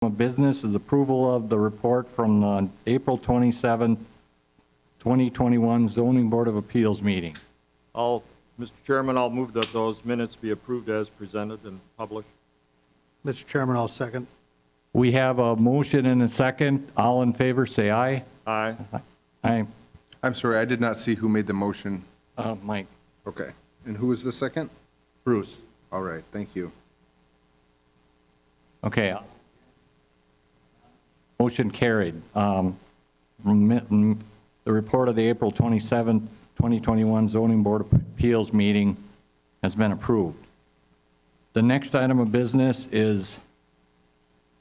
of business is approval of the report from the April 27, 2021 Zoning Board of Appeals meeting. Mr. Chairman, I'll move that those minutes be approved as presented and published. Mr. Chairman, I'll second. We have a motion and a second. All in favor, say aye. Aye. Aye. I'm sorry, I did not see who made the motion. Mike. Okay. And who was the second? Bruce. All right, thank you. Okay. Motion carried. The report of the April 27, 2021 Zoning Board of Appeals meeting has been approved. The next item of business is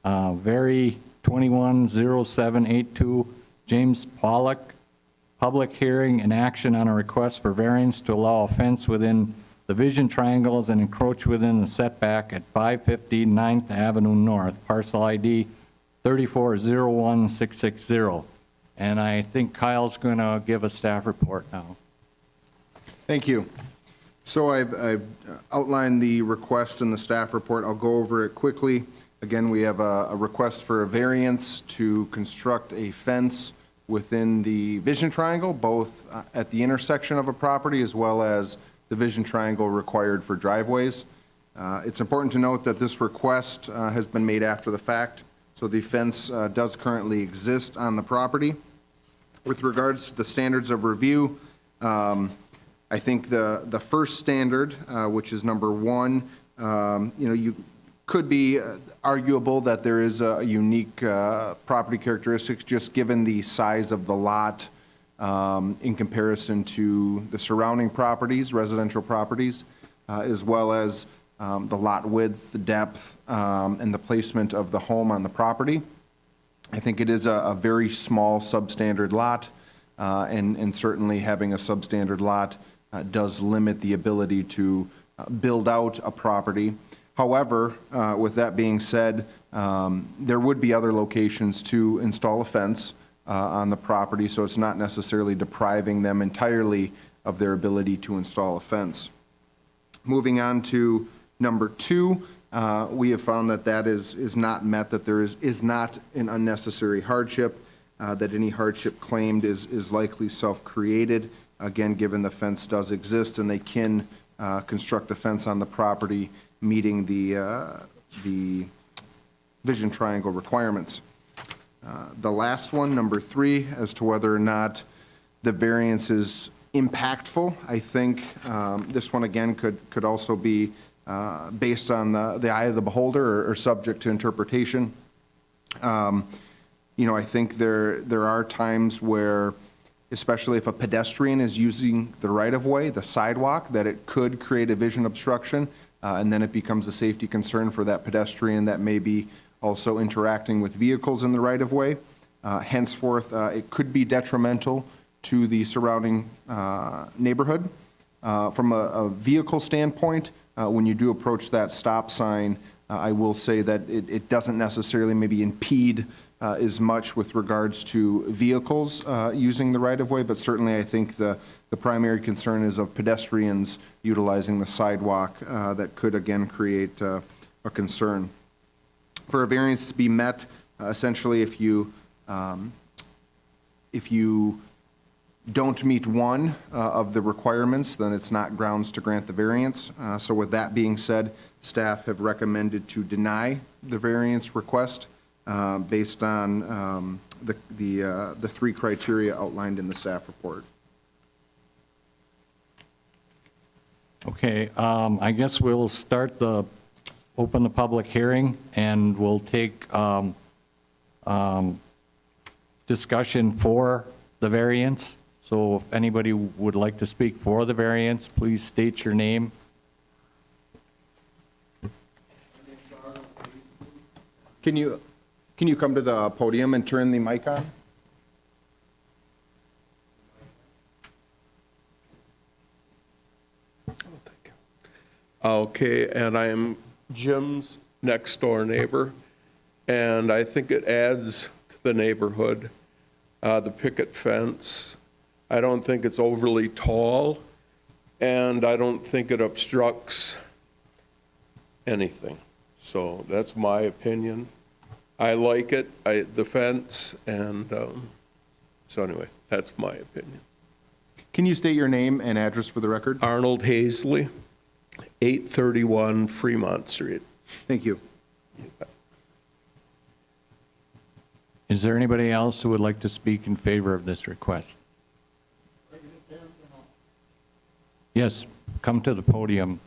very 210782 James Pollock, public hearing and action on a request for variance to allow a fence within the vision triangles and encroach within the setback at 550 9th Avenue North, parcel ID 3401660. And I think Kyle's going to give a staff report now. Thank you. So I've outlined the request in the staff report. I'll go over it quickly. Again, we have a request for a variance to construct a fence within the vision triangle, both at the intersection of a property as well as the vision triangle required for driveways. It's important to note that this request has been made after the fact, so the fence does currently exist on the property. With regards to the standards of review, I think the first standard, which is number one, you could be arguable that there is a unique property characteristics just given the size of the lot in comparison to the surrounding properties, residential properties, as well as the lot width, the depth, and the placement of the home on the property. I think it is a very small substandard lot, and certainly having a substandard lot does limit the ability to build out a property. However, with that being said, there would be other locations to install a fence on the property, so it's not necessarily depriving them entirely of their ability to install a fence. Moving on to number two, we have found that that is not met, that there is not an unnecessary hardship, that any hardship claimed is likely self-created, again, given the fence does exist and they can construct a fence on the property meeting the vision triangle requirements. The last one, number three, as to whether or not the variance is impactful, I think this one again could also be based on the eye of the beholder or subject to interpretation. I think there are times where, especially if a pedestrian is using the right-of-way, the sidewalk, that it could create a vision obstruction, and then it becomes a safety concern for that pedestrian that may be also interacting with vehicles in the right-of-way. Henceforth, it could be detrimental to the surrounding neighborhood. From a vehicle standpoint, when you do approach that stop sign, I will say that it doesn't necessarily maybe impede as much with regards to vehicles using the right-of-way, but certainly I think the primary concern is of pedestrians utilizing the sidewalk that could again create a concern. For a variance to be met, essentially if you don't meet one of the requirements, then it's not grounds to grant the variance. So with that being said, staff have recommended to deny the variance request based on the three criteria outlined in the staff report. Okay, I guess we'll open the public hearing, and we'll take discussion for the variance. So if anybody would like to speak for the variance, please state your name. Can you come to the podium and turn the mic on? Okay, and I am Jim's next door neighbor, and I think it adds to the neighborhood, the picket fence. I don't think it's overly tall, and I don't think it obstructs anything. So that's my opinion. I like it, the fence, and so anyway, that's my opinion. Can you state your name and address for the record? Arnold Hazley, 831 Fremont Street. Thank you. Is there anybody else who would like to speak in favor of this request? Yes, come to the podium.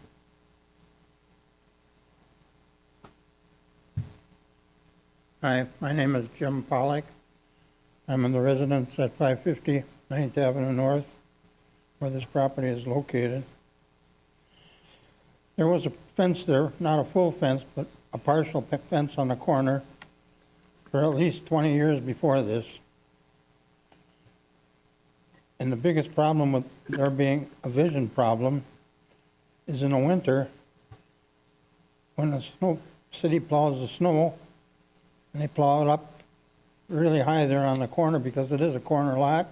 Hi, my name is Jim Pollack. I'm in the residence at 550 9th Avenue North, where this property is located. There was a fence there, not a full fence, but a partial fence on the corner for at least 20 years before this. And the biggest problem with there being a vision problem is in the winter, when the city plows the snow, and they plow it up really high there on the corner because it is a corner lot.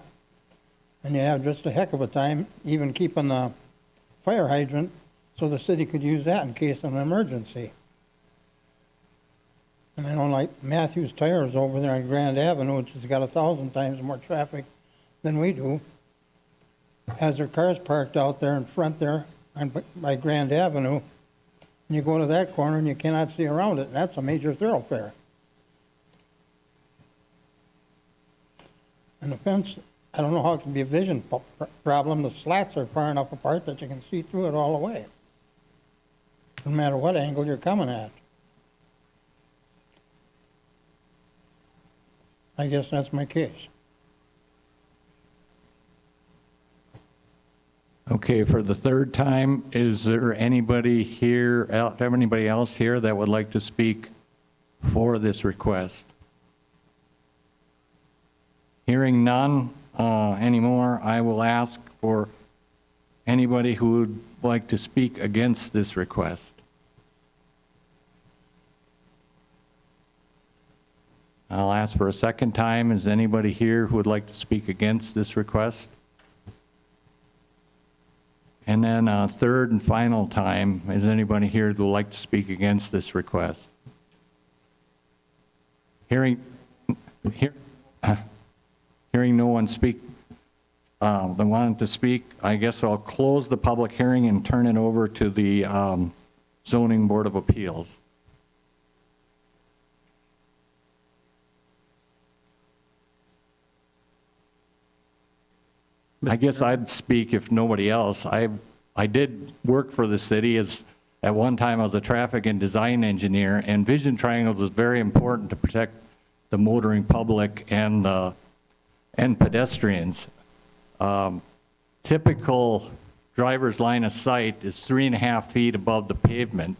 And you have just a heck of a time even keeping the fire hydrant so the city could use that in case of an emergency. And I know like Matthews Tires over there on Grand Avenue, which has got 1,000 times more traffic than we do, has their cars parked out there in front there by Grand Avenue. And you go to that corner and you cannot see around it, and that's a major thoroughfare. And the fence, I don't know how it can be a vision problem. The slats are far enough apart that you can see through it all the way, no matter what angle you're coming at. I guess that's my case. Okay, for the third time, is there anybody here, have anybody else here that would like to speak for this request? Hearing none anymore, I will ask for anybody who would like to speak against this request. I'll ask for a second time. Is anybody here who would like to speak against this request? And then a third and final time, is anybody here who would like to speak against this request? Hearing no one speak, that wanted to speak, I guess I'll close the public hearing and turn it over to the Zoning Board of Appeals. I guess I'd speak if nobody else. I did work for the city at one time I was a traffic and design engineer, and vision triangles is very important to protect the motoring public and pedestrians. Typical driver's line of sight is 3.5 feet above the pavement,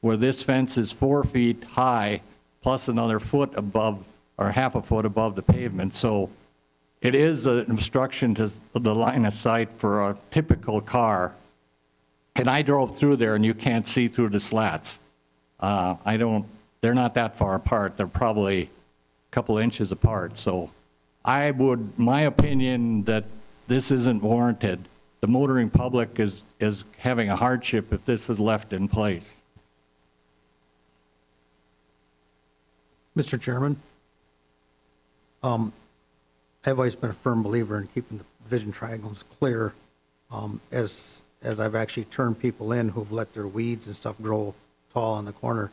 where this fence is 4 feet high plus another foot above, or half a foot above the pavement. So it is an obstruction to the line of sight for a typical car. And I drove through there and you can't see through the slats. They're not that far apart. They're probably a couple inches apart. So my opinion that this isn't warranted. The motoring public is having a hardship if this is left in place. Mr. Chairman, I've always been a firm believer in keeping the vision triangles clear, as I've actually turned people in who've let their weeds and stuff grow tall on the corner.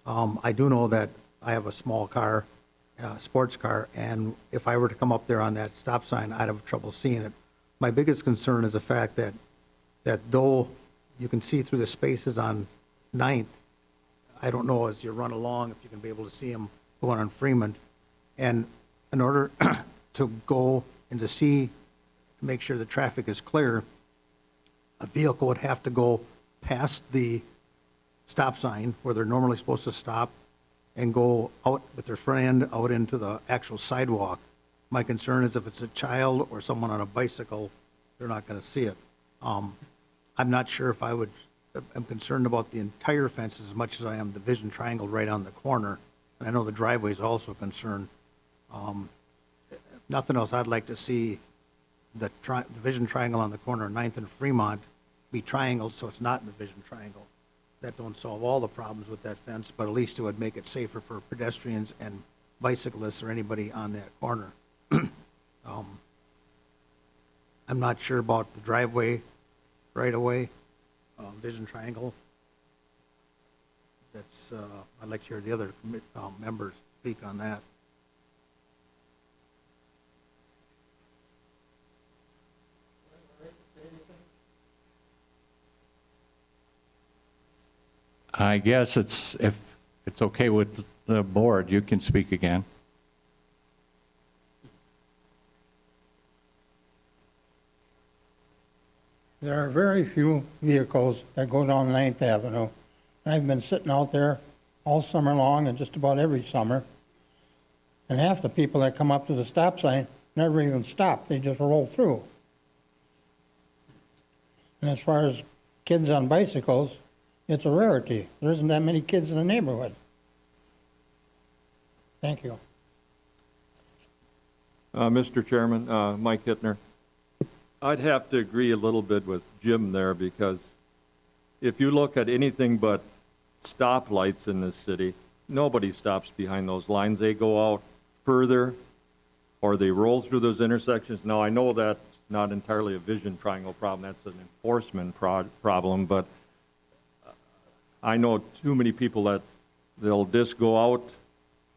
I do know that I have a small car, sports car, and if I were to come up there on that stop sign, I'd have trouble seeing it. My biggest concern is the fact that though you can see through the spaces on 9th, I don't know as you run along if you can be able to see them going on Fremont. And in order to go and to see, to make sure the traffic is clear, a vehicle would have to go past the stop sign where they're normally supposed to stop and go out with their front end out into the actual sidewalk. My concern is if it's a child or someone on a bicycle, they're not going to see it. I'm not sure if I'm concerned about the entire fence as much as I am the vision triangle right on the corner. And I know the driveway is also concerned. Nothing else, I'd like to see the vision triangle on the corner of 9th and Fremont be triangled so it's not in the vision triangle. that don't solve all the problems with that fence, but at least it would make it safer for pedestrians and bicyclists or anybody on that corner. I'm not sure about the driveway right away, vision triangle. That's, I'd like to hear the other members speak on that. I guess if it's okay with the board, you can speak again. There are very few vehicles that go down 9th Avenue. I've been sitting out there all summer long and just about every summer. And half the people that come up to the stop sign never even stop, they just roll through. And as far as kids on bicycles, it's a rarity. There isn't that many kids in the neighborhood. Thank you. Mr. Chairman, Mike Hittner, I'd have to agree a little bit with Jim there, because if you look at anything but stoplights in this city, nobody stops behind those lines. They go out further, or they roll through those intersections. Now, I know that's not entirely a vision triangle problem, that's an enforcement problem, but I know too many people that they'll just go out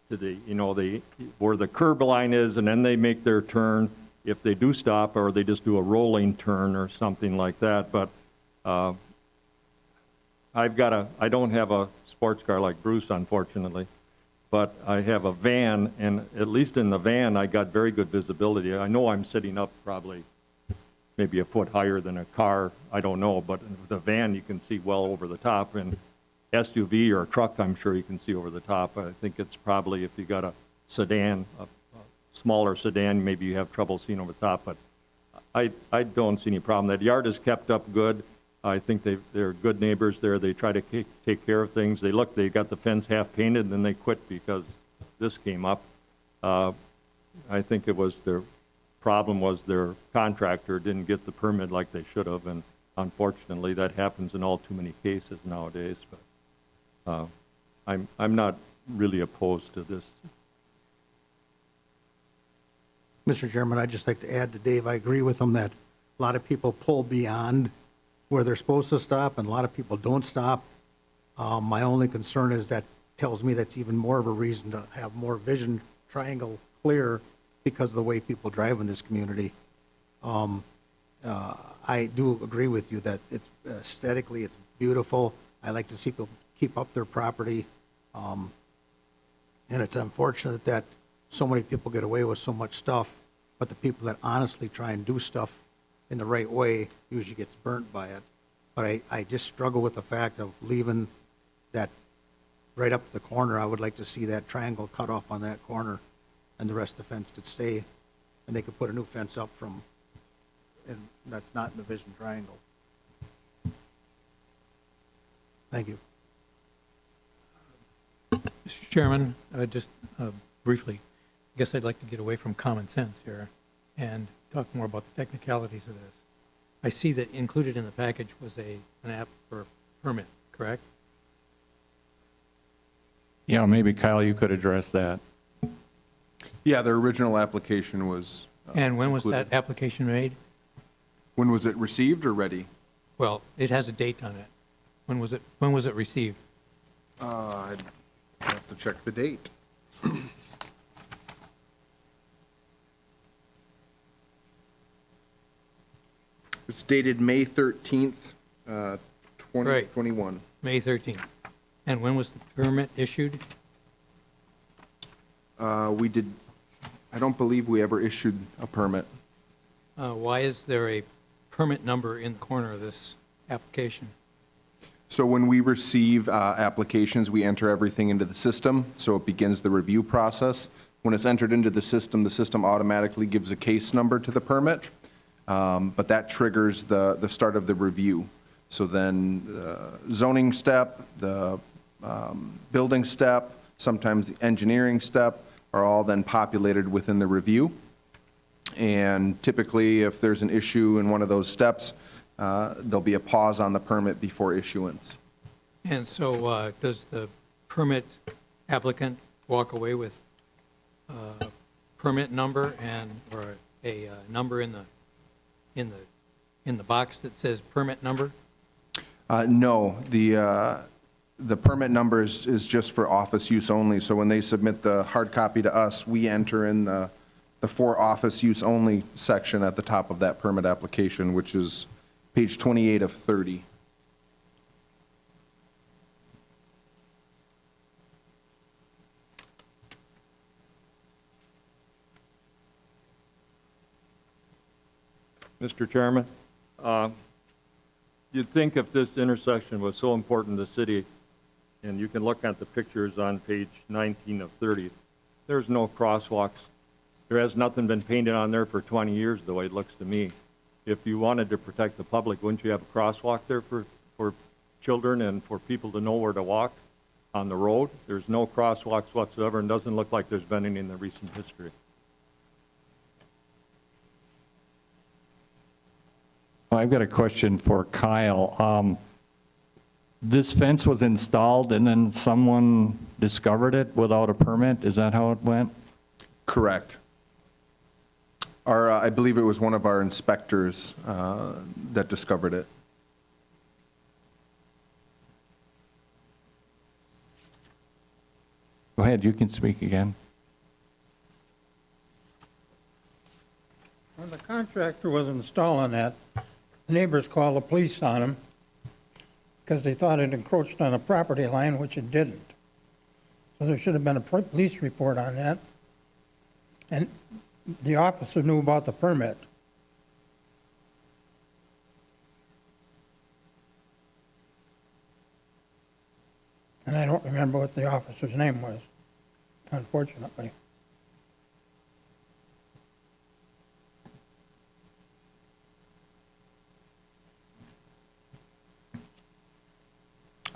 to the, where the curb line is, and then they make their turn if they do stop, or they just do a rolling turn or something like that. But I don't have a sports car like Bruce, unfortunately, but I have a van, and at least in the van, I got very good visibility. I know I'm sitting up probably maybe a foot higher than a car, I don't know, but the van, you can see well over the top, and SUV or a truck, I'm sure you can see over the top. I think it's probably, if you got a sedan, a smaller sedan, maybe you have trouble seeing over the top, but I don't see any problem. That yard is kept up good. I think they're good neighbors there. They try to take care of things. They got the fence half painted, and then they quit because this came up. I think it was their problem was their contractor didn't get the permit like they should have, and unfortunately that happens in all too many cases nowadays. But I'm not really opposed to this. Mr. Chairman, I'd just like to add to Dave, I agree with him that a lot of people pull beyond where they're supposed to stop, and a lot of people don't stop. My only concern is that tells me that's even more of a reason to have more vision triangle clear because of the way people drive in this community. I do agree with you that it's aesthetically, it's beautiful. I like to see people keep up their property. And it's unfortunate that so many people get away with so much stuff, but the people that honestly try and do stuff in the right way usually gets burnt by it. But I just struggle with the fact of leaving that right up to the corner. I would like to see that triangle cut off on that corner, and the rest of the fence could stay, and they could put a new fence up from, and that's not in the vision triangle. Thank you. Mr. Chairman, just briefly, I guess I'd like to get away from common sense here and talk more about the technicalities of this. I see that included in the package was an app for a permit, correct? Yeah, maybe Kyle, you could address that. Yeah, their original application was. And when was included. that application made? When was it received or ready? Well, it has a date on it. When was it received? I'd have to check the date. It's dated May 13th, 2021. May 13th. And when was the permit issued? We did, I don't believe we ever issued a permit. Why is there a permit number in the corner of this application? So when we receive applications, we enter everything into the system, so it begins the review process. When it's entered into the system automatically gives a case number to the permit, but that triggers the start of the review. So then the zoning step, the building step, sometimes the engineering step are all then populated within the review. And typically, if there's an issue in one of those steps, there'll be a pause on the permit before issuance. And so does the permit applicant walk away with permit number or a number in the box that says permit number? No, the permit number is just for office use only. So when they submit the hard copy to us, we enter in the for office use only section at the top of that permit application, which is page 28 of 30. Mr. Chairman, you'd think if this intersection was so important to the city, and you can look at the pictures on page 19 of 30, there's no crosswalks. There has nothing been painted on there for 20 years, the way it looks to me. If you wanted to protect the public, wouldn't you have a crosswalk there for children and for people to know where to walk on the road? There's no crosswalks whatsoever, and doesn't look like there's been any in the recent history. I've got a question for Kyle. This fence was installed and then someone discovered it without a permit? Is that how it went? Correct. I believe it was one of our inspectors that discovered it. Go ahead, you can speak again. When the contractor was installing that, the neighbors called the police on him because they thought it encroached on a property line, which it didn't. So there should have been a police report on that. And the officer knew about the permit. And I don't remember what the officer's name was, unfortunately.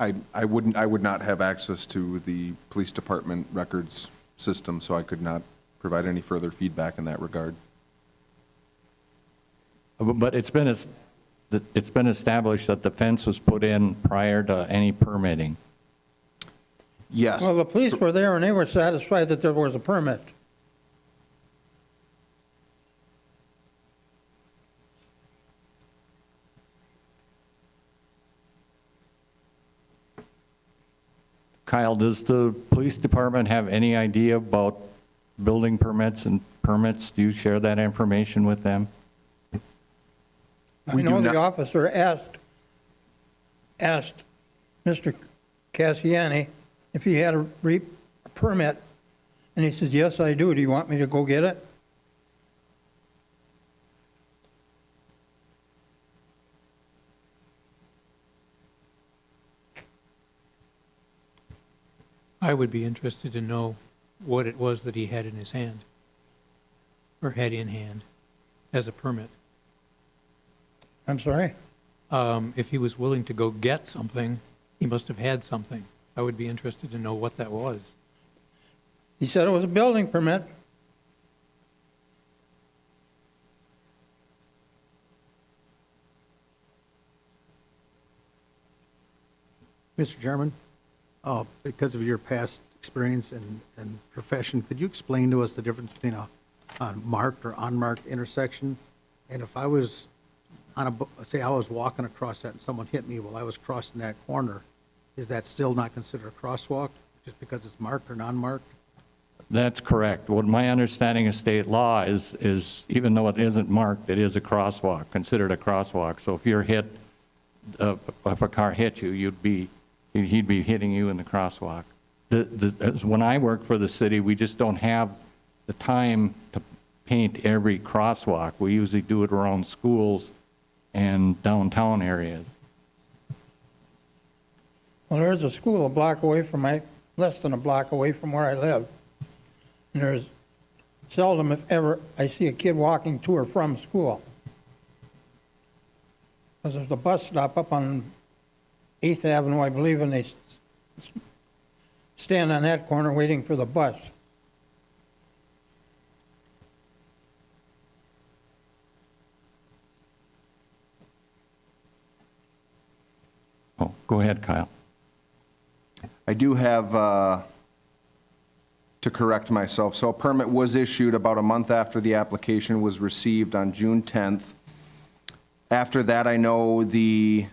I would not have access to the police department records system, so I could not provide any further feedback in that regard. But it's been established that the fence was put in prior to any permitting. Yes. Well, the police were there and they were satisfied that there was a permit. Kyle, does the police department have any idea about building permits and permits? Do you share that information with them? I We do know the not- officer asked Mr. Cassiani if he had a permit, and he said, yes, I do. Do you want me to go get it? I would be interested to know what it was that he had in his hand, or had in hand, as a permit. I'm sorry? If he was willing to go get something, he must have had something. I would be interested to know what that was. He said it was a building permit. Mr. Chairman, because of your past experience and profession, could you explain to us the difference between a marked or unmarked intersection? And if I was say I was walking across that and someone hit me while I was crossing that corner, is that still not considered a crosswalk just because it's marked or non-marked? That's correct. What my understanding of state law is even though it isn't marked, it is a crosswalk, considered a crosswalk. So if you're hit, if a car hit you, he'd be hitting you in the crosswalk. When I work for the city, we just don't have the time to paint every crosswalk. We usually do it around schools and downtown areas. Well, there's a school a block away from less than a block away from where I live. And there's seldom, if ever, I see a kid walking to or from school. Because there's a bus stop up on 8th Avenue, I believe, and they stand on that corner waiting for the bus. Oh, go ahead, Kyle. I do have to correct myself. So a permit was issued about a month after the application was received on June 10th. After that, I know it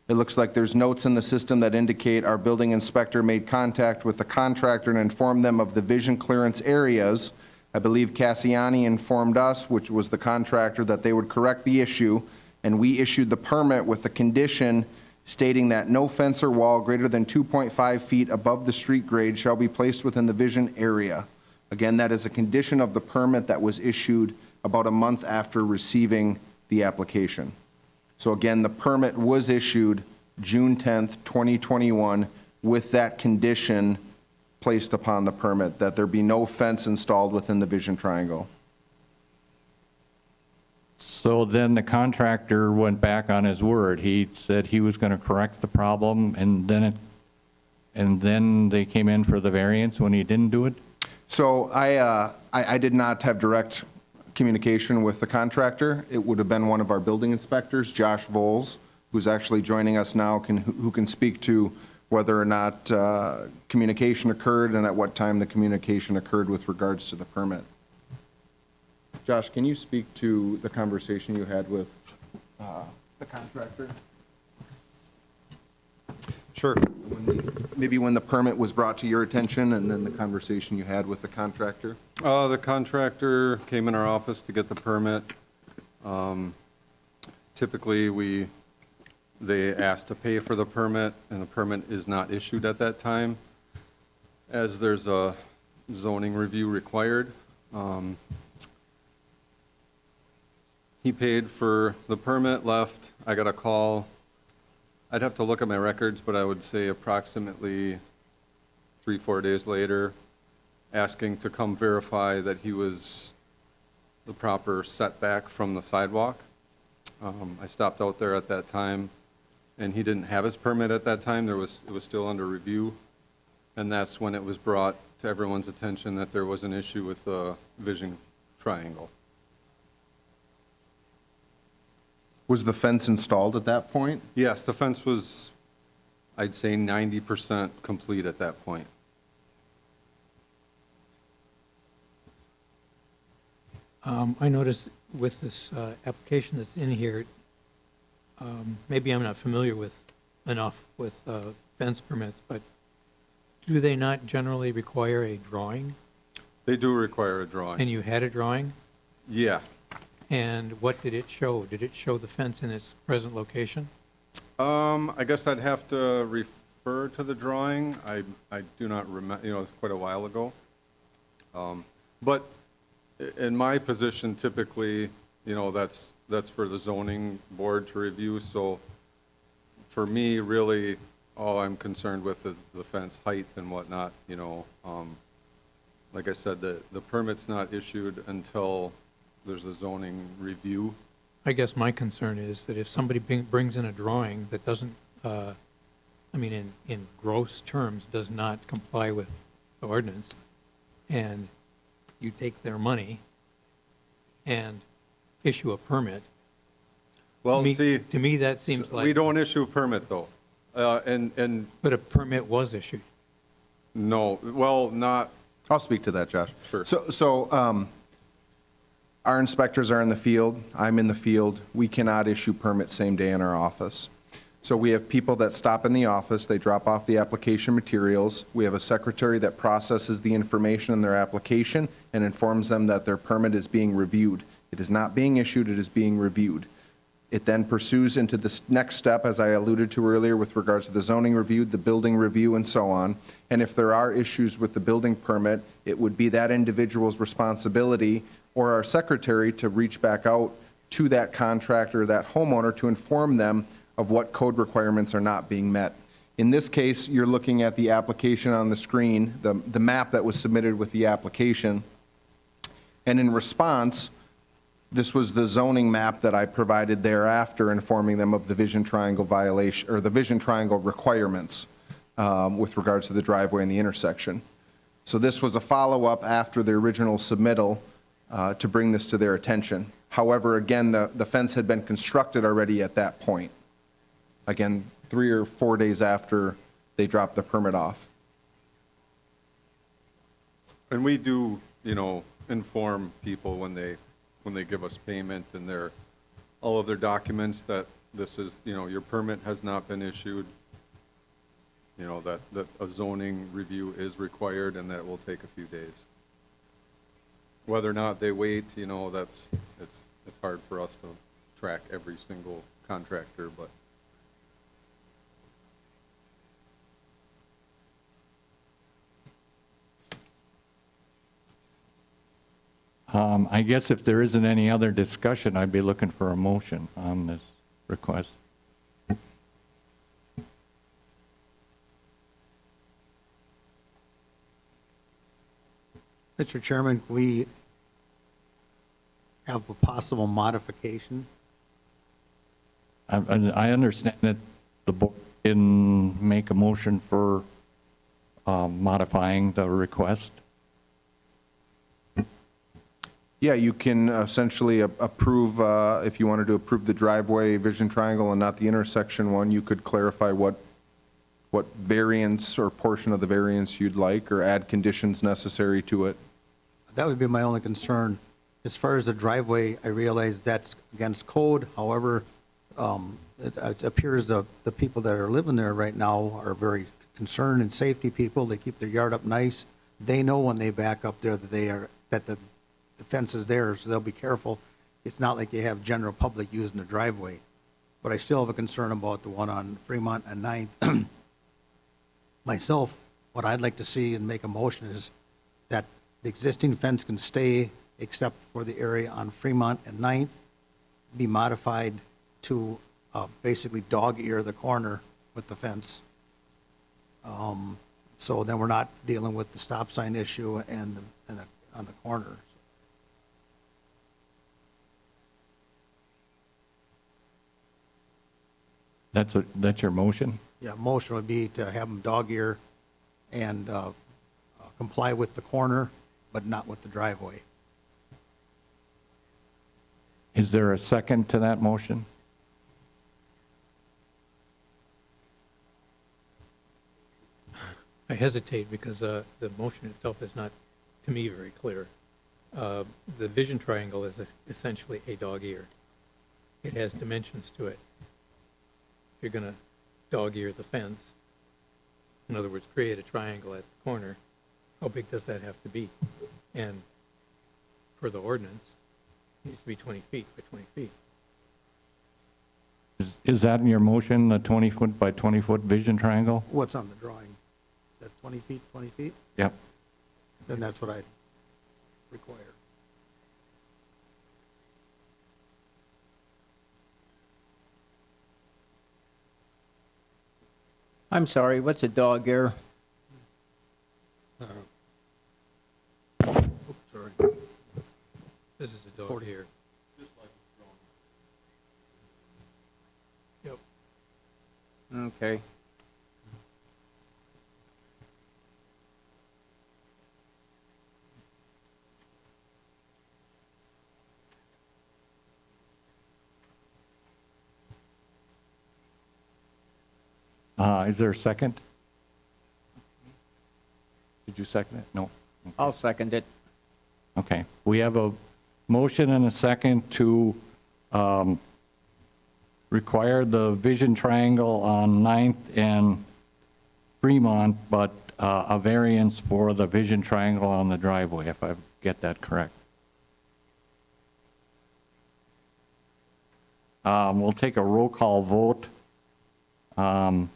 looks like there's notes in the system that indicate our building inspector made contact with the contractor and informed them of the vision clearance areas. I believe Cassiani informed us, which was the contractor, that they would correct the issue, and we issued the permit with the condition stating that no fence or wall greater than 2.5 feet above the street grade shall be placed within the vision area. Again, that is a condition of the permit that was issued about a month after receiving the application. So again, the permit was issued June 10th, 2021, with that condition placed upon the permit, that there be no fence installed within the vision triangle. So then the contractor went back on his word. He said he was going to correct the problem, and then they came in for the variance when he didn't do it? So I did not have direct communication with the contractor. It would have been one of our building inspectors, Josh Voles, who's actually joining us now, who can speak to whether or not communication occurred and at what time the communication occurred with regards to the permit. Josh, can you speak to the conversation you had with the contractor? Sure. Maybe when the permit was brought to your attention and then the conversation you had with the contractor? The contractor came in our office to get the permit. Typically, they ask to pay for the permit, and the permit is not issued at that time, as there's a zoning review required. He paid for the permit, left. I got a call. I'd have to look at my records, but I would say approximately 3-4 days later, asking to come verify that he was the proper setback from the sidewalk. I stopped out there at that time, and he didn't have his permit at that time. It was still under review, and that's when it was brought to everyone's attention that there was an issue with the vision triangle. Was the fence installed at that point? Yes, the fence was, I'd say, 90% complete at that point. I noticed with this application that's in here, maybe I'm not familiar enough with fence permits, but do they not generally require a drawing? They do require a drawing. And you had a drawing? Yeah. And what did it show? Did it show the fence in its present location? I guess I'd have to refer to the drawing. I do not remember, it's quite a while ago. But in my position, typically, that's for the zoning board to review. So for me, really, all I'm concerned with is the fence height and whatnot, Like I said, the permit's not issued until there's a zoning review. I guess my concern is that if somebody brings in a drawing that doesn't, in gross terms, does not comply with the ordinance, and you take their money and issue a permit, Well, see, to me, that seems like... we don't issue a permit, though. And But a permit was issued. no, well, not, I'll speak to that, Josh. Sure. So our inspectors are in the field, I'm in the field, we cannot issue permits same day in our office. So we have people that stop in the office, they drop off the application materials, we have a secretary that processes the information in their application and informs them that their permit is being reviewed. It is not being issued, it is being reviewed. It then pursues into the next step, as I alluded to earlier, with regards to the zoning review, the building review, and so on. And if there are issues with the building permit, it would be that individual's responsibility or our secretary to reach back out to that contractor, that homeowner, to inform them of what code requirements are not being met. In this case, you're looking at the application on the screen, the map that was submitted with the application. And in response, this was the zoning map that I provided thereafter, informing them of the vision triangle violation, or the vision triangle requirements with regards to the driveway and the intersection. So this was a follow-up after the original submittal to bring this to their attention. However, again, the fence had been constructed already at that point. Again, 3 or 4 days after they dropped the permit off. And we do, inform people when they give us payment and all of their documents that this is, your permit has not been issued, that a zoning review is required and that will take a few days. Whether or not they wait, it's hard for us to track every single contractor, but. I guess if there isn't any other discussion, I'd be looking for a motion on this request. Mr. Chairman, can we have a possible modification? I understand that the board can make a motion for modifying the request. Yeah, you can essentially approve, if you wanted to approve the driveway vision triangle and not the intersection one, you could clarify what variance or portion of the variance you'd like, or add conditions necessary to it. That would be my only concern. As far as the driveway, I realize that's against code. However, it appears the people that are living there right now are very concerned and safety people. They keep their yard up nice. They know when they back up there that the fence is there, so they'll be careful. It's not like they have general public using the driveway. But I still have a concern about the one on Fremont and 9th. Myself, what I'd like to see and make a motion is that the existing fence can stay except for the area on Fremont and 9th, be modified to basically dog ear the corner with the fence. So then we're not dealing with the stop sign issue and on the corner. That's your motion? Yeah, motion would be to have them dog ear and comply with the corner, but not with the driveway. Is there a second to that motion? I hesitate because the motion itself is not, to me, very clear. The vision triangle is essentially a dog ear. It has dimensions to it. If you're going to dog ear the fence, in other words, create a triangle at the corner, how big does that have to be? And for the ordinance, it needs to be 20 feet by 20 feet. Is that in your motion, the 20-foot by 20-foot vision triangle? What's on the drawing? Is that 20 feet, 20 feet? Yep. Then that's what I require. I'm sorry, what's a dog ear? Oops, sorry. This is a dog 40. ear. Yep. Okay. Is there a second? Did you second it? No. I'll second it. Okay. We have a motion and a second to require the vision triangle on 9th and Fremont, but a variance for the vision triangle on the driveway, if I get that correct. We'll take a roll call vote. I've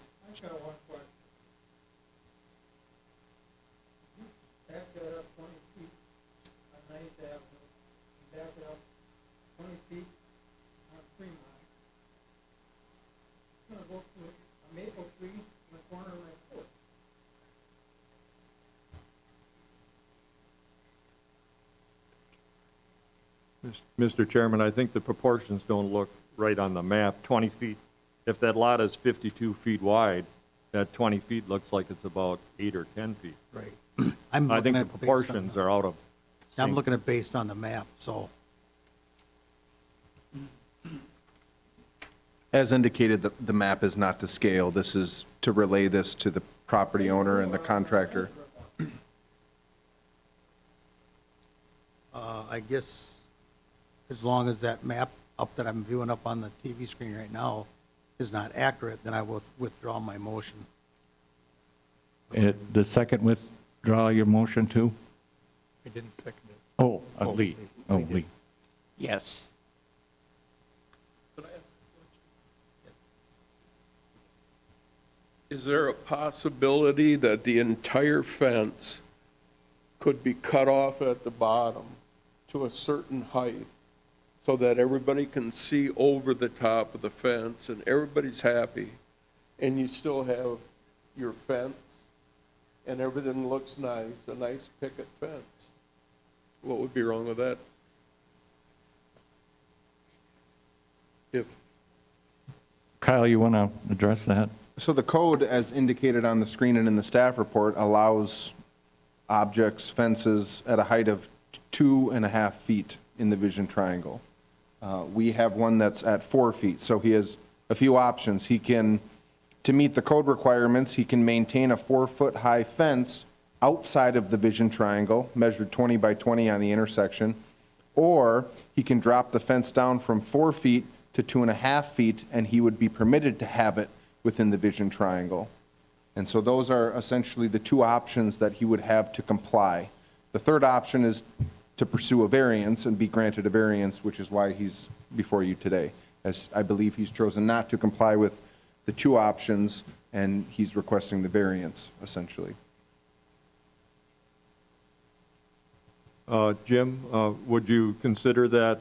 got one question. Back that up 20 feet on 9th Avenue, back it up 20 feet on Fremont. It's gonna go through a maple tree in the corner of my porch. Mr. Chairman, I think the proportions don't look right on the map. 20 feet, if that lot is 52 feet wide, that 20 feet looks like it's about 8 or 10 feet. Right. I think the based on proportions are out of I'm sync. looking at based on the map, so. As indicated, the map is not to scale. This is to relay this to the property owner and the contractor. I guess as long as that map up that I'm viewing up on the TV screen right now is not accurate, then I will withdraw my motion. The second withdraw your motion too? I didn't second it. Oh, Lee. Oh, Lee. Yes. Is there a possibility that the entire fence could be cut off at the bottom to a certain height so that everybody can see over the top of the fence and everybody's happy, and you still have your fence and everything looks nice, a nice picket fence? What would be wrong with that? If Kyle, you want to address that? So the code, as indicated on the screen and in the staff report, allows objects, fences at a height of 2.5 feet in the vision triangle. We have one that's at 4 feet, so he has a few options. He can, to meet the code requirements, he can maintain a 4-foot-high fence outside of the vision triangle, measured 20 by 20 on the intersection, or he can drop the fence down from 4 feet to 2.5 feet, and he would be permitted to have it within the vision triangle. And so those are essentially the two options that he would have to comply. The third option is to pursue a variance and be granted a variance, which is why he's before you today, as I believe he's chosen not to comply with the two options, and he's requesting the variance, essentially. Jim, would you consider that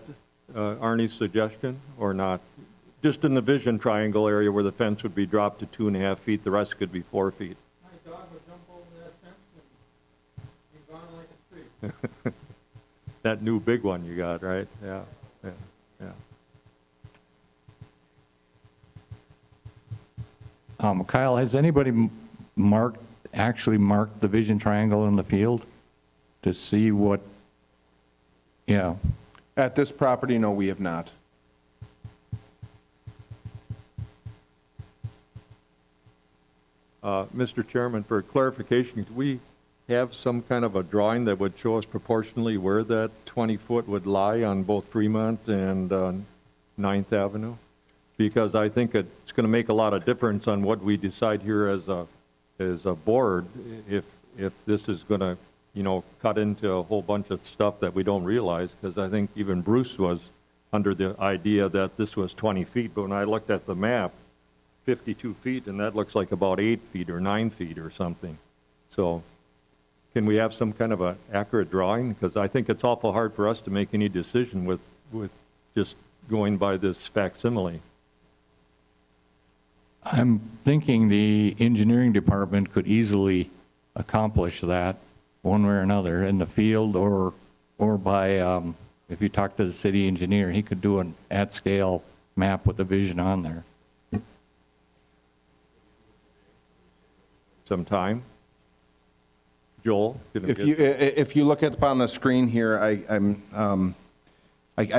Arnie's suggestion or not? Just in the vision triangle area where the fence would be dropped to 2.5 feet, the rest could be 4 feet. My dog would jump over that fence and be gone like a tree. That new big one you got, right? Yeah, yeah, yeah. Kyle, has anybody actually marked the vision triangle in the field to see what, yeah, At this property, no, we have not. Mr. Chairman, for clarification, do we have some kind of a drawing that would show us proportionally where that 20-foot would lie on both Fremont and 9th Avenue? Because I think it's going to make a lot of difference on what we decide here as a board if this is going to, you know, cut into a whole bunch of stuff that we don't realize, because I think even Bruce was under the idea that this was 20 feet, but when I looked at the map, 52 feet, and that looks like about 8 feet or 9 feet or something. So can we have some kind of an accurate drawing? Because I think it's awful hard for us to make any decision with just going by this facsimile. I'm thinking the engineering department could easily accomplish that one way or another in the field or by, if you talk to the city engineer, he could do an at-scale map with the vision on there. Sometime? Joel? If you look up on the screen here, I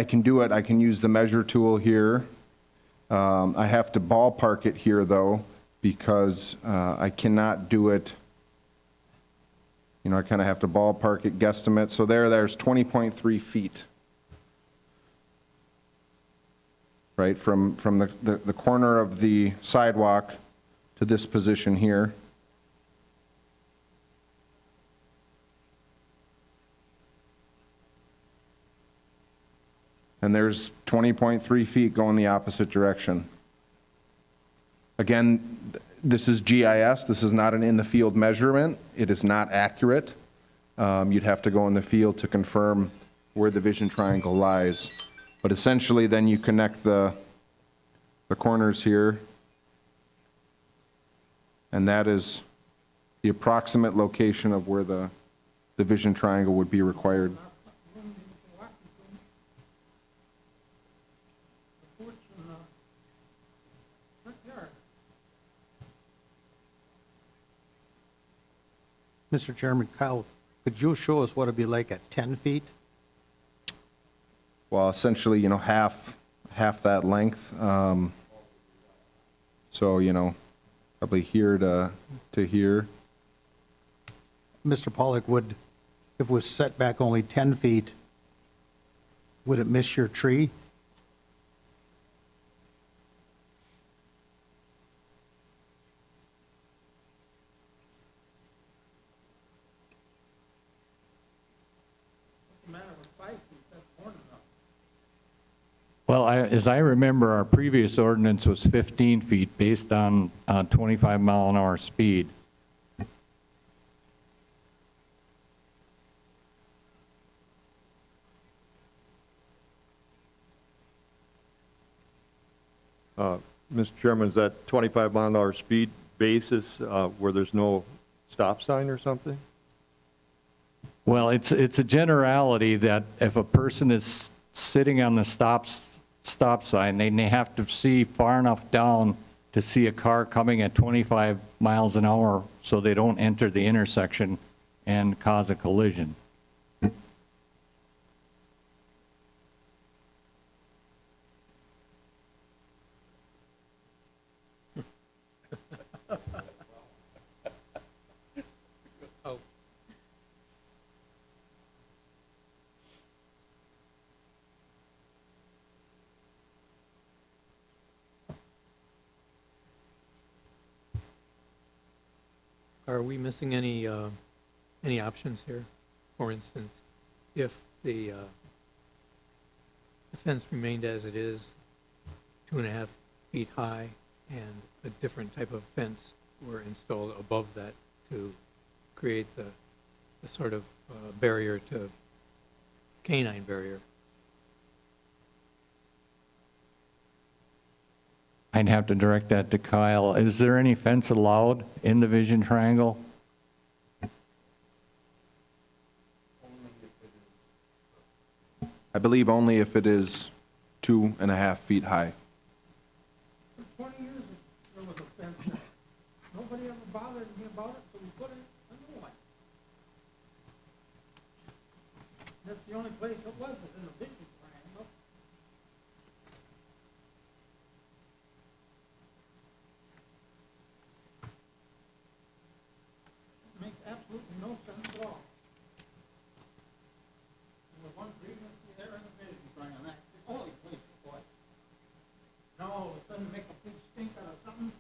can do it. I can use the measure tool here. I have to ballpark it here, though, because I cannot do it. You know, I kind of have to ballpark it, guesstimate. So there's 20.3 feet. Right, from the corner of the sidewalk to this position here. And there's 20.3 feet going the opposite direction. Again, this is GIS. This is not an in-the-field measurement. It is not accurate. You'd have to go in the field to confirm where the vision triangle lies. But essentially, then you connect the corners here, and that is the approximate location of where the vision triangle would be required. Mr. Chairman, Kyle, could you show us what it'd be like at 10 feet? Well, essentially, you know, half that length. So, you know, probably here to here. Mr. Pollock, if it was set back only 10 feet, Would it miss your tree? Well, as I remember, our previous ordinance was 15 feet based on 25 mile an hour speed. Mr. Chairman, is that 25 mile an hour speed basis where there's no stop sign or something? Well, it's a generality that if a person is sitting on the stop sign, they have to see far enough down to see a car coming at 25 miles an hour so they don't enter the intersection and cause a collision. Oh, are we missing any options here? For instance, if the fence remained as it is, 2.5 feet high, and a different type of fence were installed above that to create the sort of barrier to canine barrier. I'd have to direct that to Kyle. Is there any fence allowed in the vision triangle? I believe only if it is 2.5 feet high. For 20 years, there was a fence there. Nobody ever bothered me about it, so we put in a new one. That's the only place it was in the vision triangle. It makes absolutely no sense at all. There was one previously there in the vision triangle, and that's the only place it was. Now all of a sudden make a big stink out of something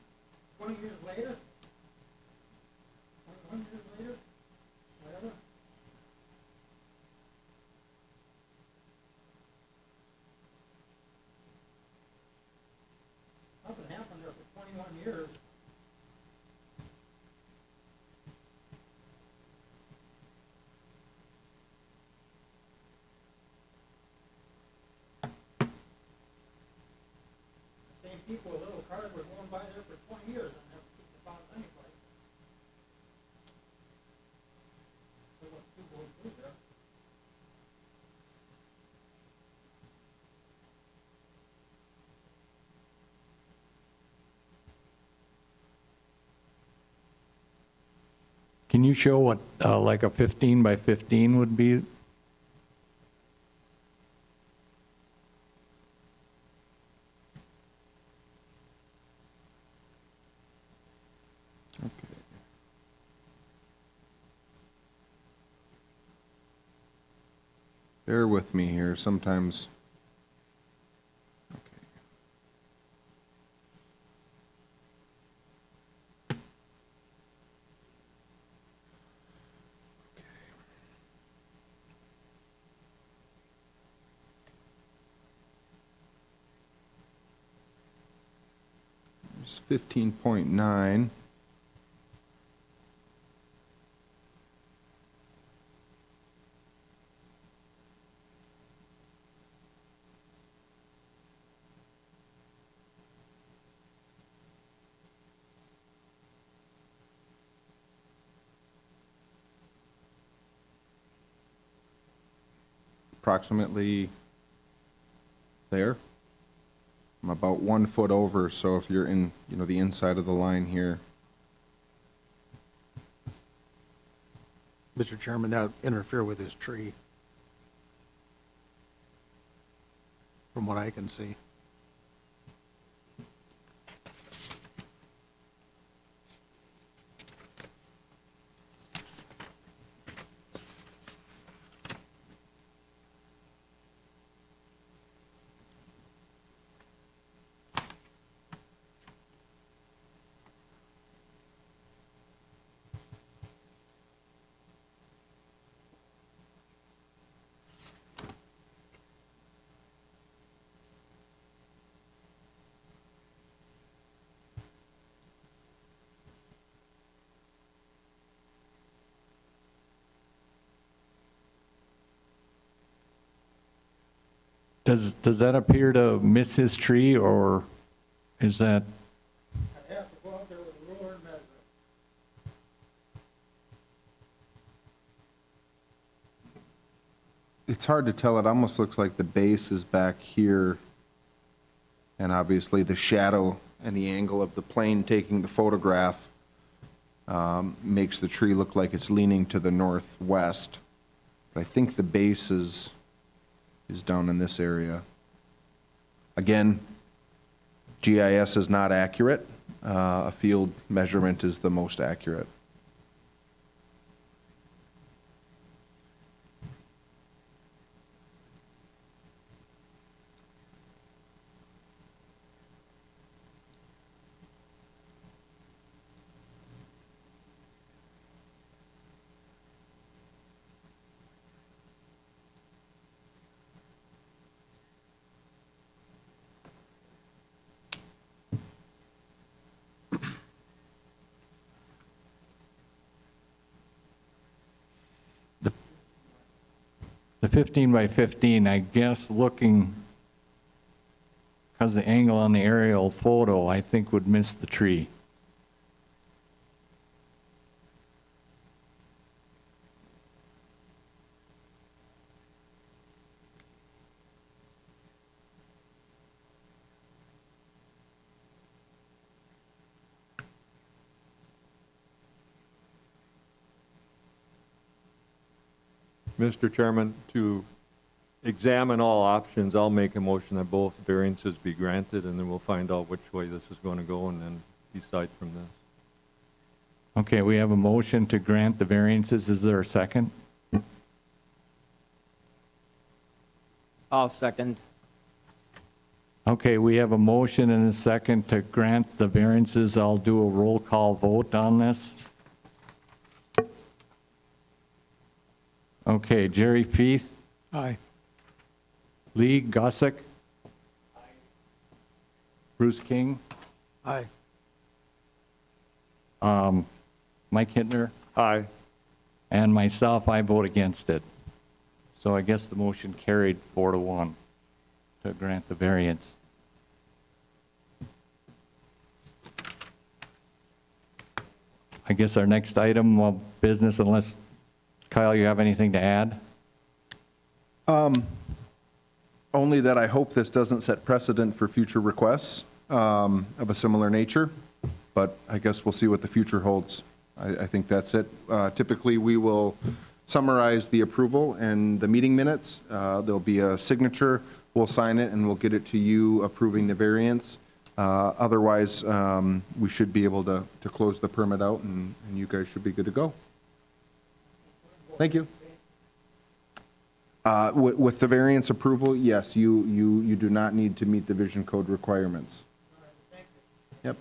20 years later? 21 years later? Whatever. Nothing happened there for 21 years. Same people with little cars were going by there for 20 years and never kicked the box anyway. So what people would do there? Can you show what like a 15 by 15 would be? Bear with me here, sometimes. Okay. There's 15.9. Approximately there. I'm about 1 foot over, so if you're in, the inside of the line here. Mr. Chairman, that would interfere with his tree, from what I can see. Does that appear to miss his tree, or is that? It's hard to tell. It almost looks like the base is back here. And obviously the shadow and the angle of the plane taking the photograph makes the tree look like it's leaning to the northwest. But I think the base is down in this area. Again, GIS is not accurate. A field measurement is the most accurate. The 15 by 15, I guess looking, because the angle on the aerial photo, I think would miss the tree. Mr. Chairman, to examine all options, I'll make a motion that both variances be granted, and then we'll find out which way this is going to go and then decide from this. Okay, we have a motion to grant the variances. Is there a second? I'll second. Okay, we have a motion and a second to grant the variances. I'll do a roll call vote on this. Okay, Jerry Feith, Aye. Lee Gussick, Bruce King, Aye. Mike Hittner, Aye. and myself, I vote against it. So I guess the motion carried 4-1 to grant the variance. I guess our next item of business, unless, Kyle, you have anything to add? Only that I hope this doesn't set precedent for future requests of a similar nature, but I guess we'll see what the future holds. I think that's it. Typically, we will summarize the approval and the meeting minutes. There'll be a signature, we'll sign it, and we'll get it to you approving the variance. Otherwise, we should be able to close the permit out, and you guys should be good to go. Thank you. With the variance approval, yes, you do not need to meet the vision code requirements. Yep.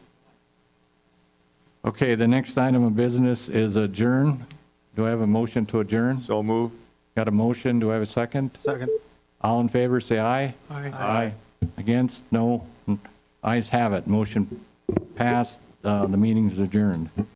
Okay, the next item of business is adjourn. Do I have a motion to adjourn? So move. Got a motion, do I have a second? Second. All in favor, say aye. Aye. Aye. Against, no. Ayes have it, motion passed, the meeting's adjourned.